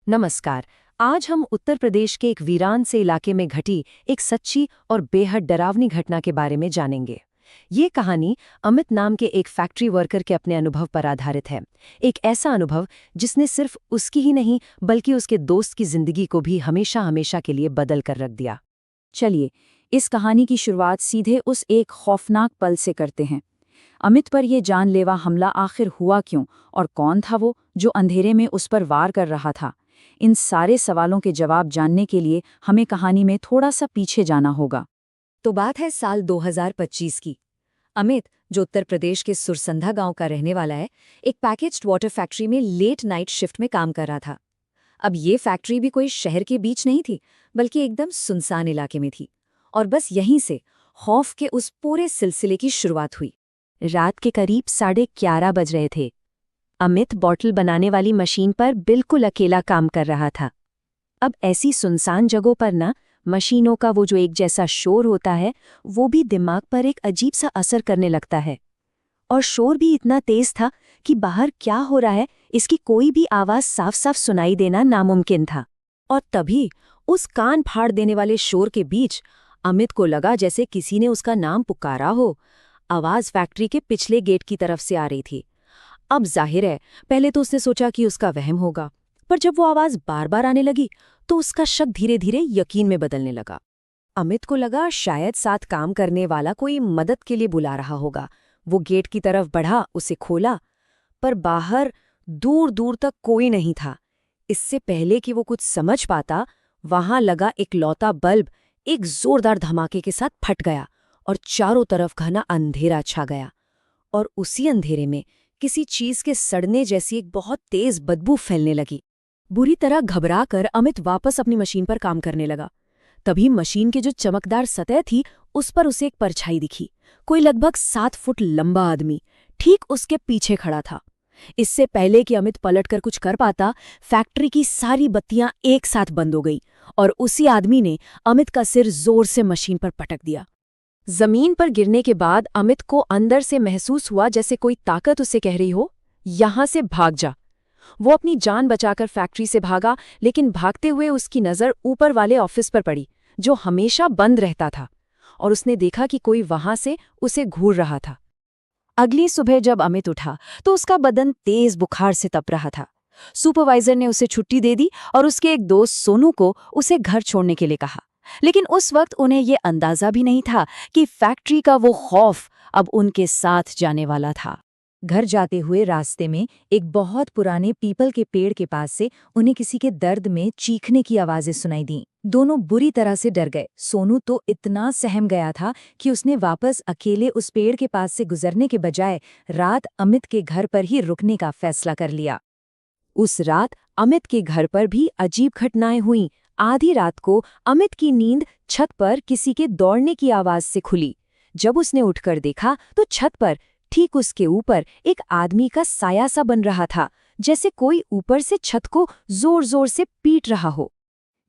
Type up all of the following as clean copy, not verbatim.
नमस्कार। आज हम उत्तर प्रदेश के एक वीरान से इलाके में घटी एक सच्ची और बेहद डरावनी घटना के बारे में जानेंगे। ये कहानी अमित नाम के एक फैक्ट्री वर्कर के अपने अनुभव पर आधारित है। एक ऐसा अनुभव जिसने सिर्फ उसकी ही नहीं बल्कि उसके दोस्त की जिंदगी को भी हमेशा हमेशा के लिए बदल कर रख दिया। चलिए, इस कहानी की शुरुआत सीधे उस एक खौफनाक पल से करते हैं। अमित पर यह जानलेवा हमला आखिर हुआ क्यों, और कौन था वो जो अंधेरे में उस पर वार कर रहा था? इन सारे सवालों के जवाब जानने के लिए हमें कहानी में थोड़ा सा पीछे जाना होगा। तो बात है साल 2025 की। अमित, जो उत्तर प्रदेश के सुरसंधा गांव का रहने वाला है, एक पैकेज्ड वाटर फैक्ट्री में लेट नाइट शिफ्ट में काम कर रहा था। अब ये फैक्ट्री भी कोई शहर के बीच नहीं थी, बल्कि एकदम सुनसान इलाके में थी। और बस यहीं से खौफ के उस पूरे सिलसिले की शुरुआत हुई। रात के करीब 11:30 बज रहे थे। अमित बॉटल बनाने वाली मशीन पर बिल्कुल अकेला काम कर रहा था। अब ऐसी सुनसान जगहों पर ना, मशीनों का वो जो एक जैसा शोर होता है, वो भी दिमाग पर एक अजीब सा असर करने लगता है। और शोर भी इतना तेज था कि बाहर क्या हो रहा है इसकी कोई भी आवाज साफ साफ सुनाई देना नामुमकिन था। और तभी उस कान फाड़ देने वाले शोर के बीच अमित को लगा जैसे किसी ने उसका नाम पुकारा हो। आवाज फैक्ट्री के पिछले गेट की तरफ से आ रही थी। अब जाहिर है, पहले तो उसने सोचा कि उसका वहम होगा, पर जब वो आवाज बार बार आने लगी तो उसका शक धीरे धीरे यकीन में बदलने लगा। अमित को लगा शायद साथ काम करने वाला कोई मदद के लिए बुला रहा होगा। वो गेट की तरफ बढ़ा, उसे खोला, पर बाहर दूर दूर तक कोई नहीं था। इससे पहले कि वो कुछ समझ पाता, वहां लगा इकलौता बल्ब एक जोरदार धमाके के साथ फट गया और चारों तरफ घना अंधेरा छा गया। और उसी अंधेरे में किसी चीज के सड़ने जैसी एक बहुत तेज बदबू फैलने लगी। बुरी तरह घबराकर अमित वापस अपनी मशीन पर काम करने लगा। तभी मशीन की जो चमकदार सतह थी, उस पर उसे एक परछाई दिखी। कोई लगभग 7 फुट लंबा आदमी ठीक उसके पीछे खड़ा था। इससे पहले कि अमित पलटकर कुछ कर पाता, फैक्ट्री की सारी बत्तियां एक साथ बंद हो गई और उसी आदमी ने अमित का सिर जोर से मशीन पर पटक दिया। जमीन पर गिरने के बाद अमित को अंदर से महसूस हुआ जैसे कोई ताकत उसे कह रही हो, यहां से भाग जा। वो अपनी जान बचाकर फैक्ट्री से भागा, लेकिन भागते हुए उसकी नज़र ऊपर वाले ऑफिस पर पड़ी, जो हमेशा बंद रहता था, और उसने देखा कि कोई वहां से उसे घूर रहा था। अगली सुबह जब अमित उठा तो उसका बदन तेज बुखार से तप रहा था। सुपरवाइजर ने उसे छुट्टी दे दी और उसके एक दोस्त सोनू को उसे घर छोड़ने के लिए कहा। लेकिन उस वक्त उन्हें यह अंदाजा भी नहीं था कि फैक्ट्री का वो खौफ अब उनके साथ जाने वाला था। घर जाते हुए रास्ते में एक बहुत पुराने पीपल के पेड़ के पास से उन्हें किसी के दर्द में चीखने की आवाजें सुनाई दी। दोनों बुरी तरह से डर गए। सोनू तो इतना सहम गया था कि उसने वापस अकेले उस पेड़ के पास से गुजरने के बजाय रात अमित के घर पर ही रुकने का फैसला कर लिया। उस रात अमित के घर पर भी अजीब घटनाएं हुईं। आधी रात को अमित की नींद छत पर किसी के दौड़ने की आवाज से खुली। जब उसने उठकर देखा तो छत पर ठीक उसके ऊपर एक आदमी का साया सा बन रहा था, जैसे कोई ऊपर से छत को जोर जोर से पीट रहा हो।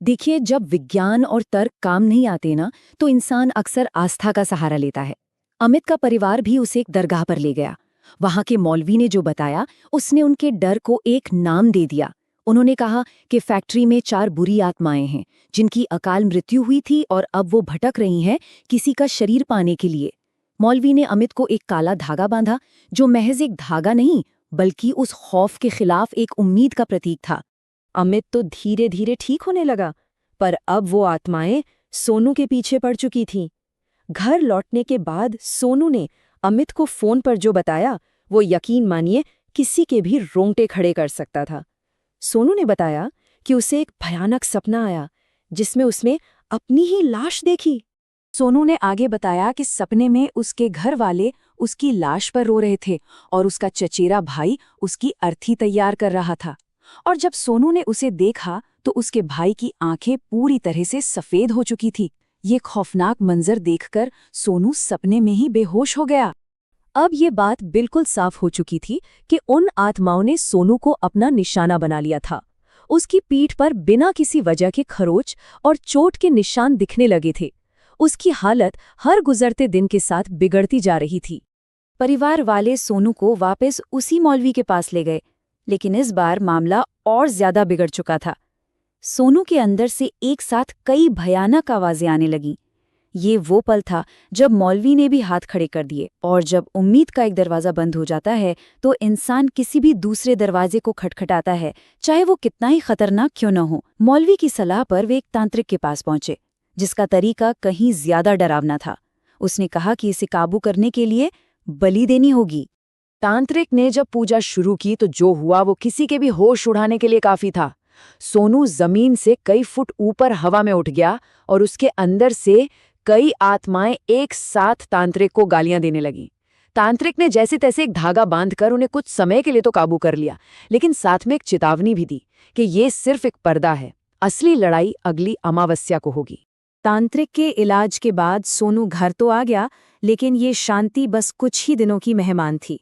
देखिए, जब विज्ञान और तर्क काम नहीं आते ना, तो इंसान अक्सर आस्था का सहारा लेता है। अमित का परिवार भी उसे एक दरगाह पर ले गया। वहां के मौलवी ने जो बताया, उसने उनके डर को एक नाम दे दिया। उन्होंने कहा कि फैक्ट्री में 4 बुरी आत्माएं हैं जिनकी अकाल मृत्यु हुई थी और अब वो भटक रही हैं किसी का शरीर पाने के लिए। मौलवी ने अमित को एक काला धागा बांधा, जो महज एक धागा नहीं बल्कि उस खौफ के खिलाफ एक उम्मीद का प्रतीक था। अमित तो धीरे धीरे ठीक होने लगा, पर अब वो आत्माएं सोनू के पीछे पड़ चुकी थीं। घर लौटने के बाद सोनू ने अमित को फोन पर जो बताया, वो यकीन मानिए किसी के भी रोंगटे खड़े कर सकता था। सोनू ने बताया कि उसे एक भयानक सपना आया जिसमें उसने अपनी ही लाश देखी। सोनू ने आगे बताया कि सपने में उसके घर वाले उसकी लाश पर रो रहे थे और उसका चचेरा भाई उसकी अर्थी तैयार कर रहा था। और जब सोनू ने उसे देखा तो उसके भाई की आंखें पूरी तरह से सफेद हो चुकी थी। ये खौफनाक मंजर देखकर सोनू सपने में ही बेहोश हो गया। अब ये बात बिल्कुल साफ हो चुकी थी कि उन आत्माओं ने सोनू को अपना निशाना बना लिया था। उसकी पीठ पर बिना किसी वजह के खरोच और चोट के निशान दिखने लगे थे। उसकी हालत हर गुजरते दिन के साथ बिगड़ती जा रही थी। परिवार वाले सोनू को वापस उसी मौलवी के पास ले गए। लेकिन इस बार मामला और ज्यादा बिगड़ चुका था। सोनू के अंदर से एक साथ कई भयानक आवाजें आने लगीं। ये वो पल था जब मौलवी ने भी हाथ खड़े कर दिए, और जब उम्मीद का एक दरवाज़ा बंद हो जाता है तो इंसान किसी भी दूसरे दरवाजे को खटखटाता है, चाहे वो कितना ही खतरनाक क्यों न हो। मौलवी की सलाह पर वे एक तांत्रिक के पास पहुंचे, जिसका तरीका कहीं ज्यादा डरावना था। उसने कहा कि इसे काबू करने के लिए बलि देनी होगी। तांत्रिक ने जब पूजा शुरू की तो जो हुआ वो किसी के भी होश उड़ाने के लिए काफी था। सोनू जमीन से कई फुट ऊपर हवा में उठ गया और उसके अंदर से कई आत्माएं एक साथ तांत्रिक को गालियां देने लगी। तांत्रिक ने जैसे तैसे एक धागा बांधकर उन्हें कुछ समय के लिए तो काबू कर लिया, लेकिन साथ में एक चेतावनी भी दी कि ये सिर्फ एक पर्दा है, असली लड़ाई अगली अमावस्या को होगी। तांत्रिक के इलाज के बाद सोनू घर तो आ गया, लेकिन ये शांति बस कुछ ही दिनों की मेहमान थी।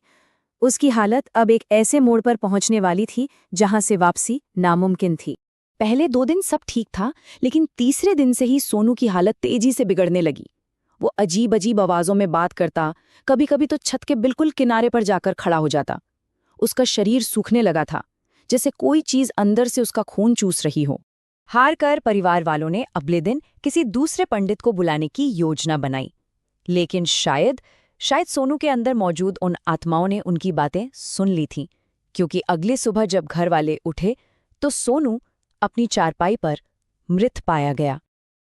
उसकी हालत अब एक ऐसे मोड़ पर पहुंचने वाली थी जहां से वापसी नामुमकिन थी। पहले 2 दिन सब ठीक था, लेकिन तीसरे दिन से ही सोनू की हालत तेजी से बिगड़ने लगी। वो अजीब अजीब आवाजों में बात करता, कभी कभी तो छत के बिल्कुल किनारे पर जाकर खड़ा हो जाता। उसका शरीर सूखने लगा था, जैसे कोई चीज अंदर से उसका खून चूस रही हो। हार कर परिवार वालों ने अगले दिन किसी दूसरे पंडित को बुलाने की योजना बनाई, लेकिन शायद सोनू के अंदर मौजूद उन आत्माओं ने उनकी बातें सुन ली थीं, क्योंकि अगली सुबह जब घर वाले उठे तो सोनू अपनी चारपाई पर मृत पाया गया।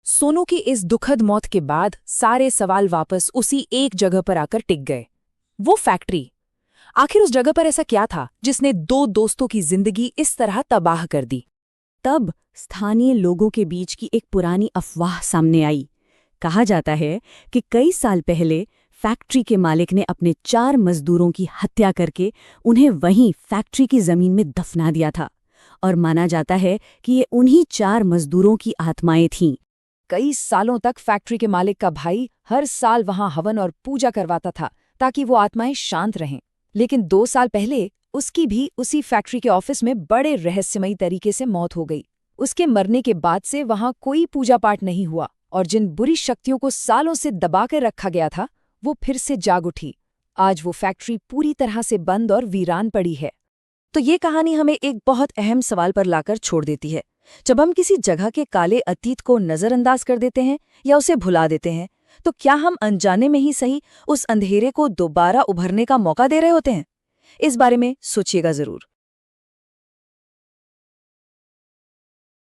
सोनू की इस दुखद मौत के बाद सारे सवाल वापस उसी एक जगह पर आकर टिक गए, वो फैक्ट्री। आखिर उस जगह पर ऐसा क्या था जिसने 2 दोस्तों की जिंदगी इस तरह तबाह कर दी? तब स्थानीय लोगों के बीच की एक पुरानी अफवाह सामने आई। कहा जाता है कि कई साल पहले फैक्ट्री के मालिक ने अपने 4 मजदूरों की हत्या करके उन्हें वहीं फैक्ट्री की जमीन में दफना दिया था, और माना जाता है कि ये उन्हीं 4 मजदूरों की आत्माएं थीं। कई सालों तक फैक्ट्री के मालिक का भाई हर साल वहां हवन और पूजा करवाता था ताकि वो आत्माएं शांत रहें, लेकिन 2 साल पहले उसकी भी उसी फैक्ट्री के ऑफिस में बड़े रहस्यमयी तरीके से मौत हो गई। उसके मरने के बाद से वहां कोई पूजा पाठ नहीं हुआ, और जिन बुरी शक्तियों को सालों से दबा कर रखा गया था वो फिर से जाग उठी। आज वो फैक्ट्री पूरी तरह से बंद और वीरान पड़ी है। तो ये कहानी हमें एक बहुत अहम सवाल पर लाकर छोड़ देती है। जब हम किसी जगह के काले अतीत को नजरअंदाज कर देते हैं या उसे भुला देते हैं, तो क्या हम अनजाने में ही सही उस अंधेरे को दोबारा उभरने का मौका दे रहे होते हैं? इस बारे में सोचिएगा जरूर।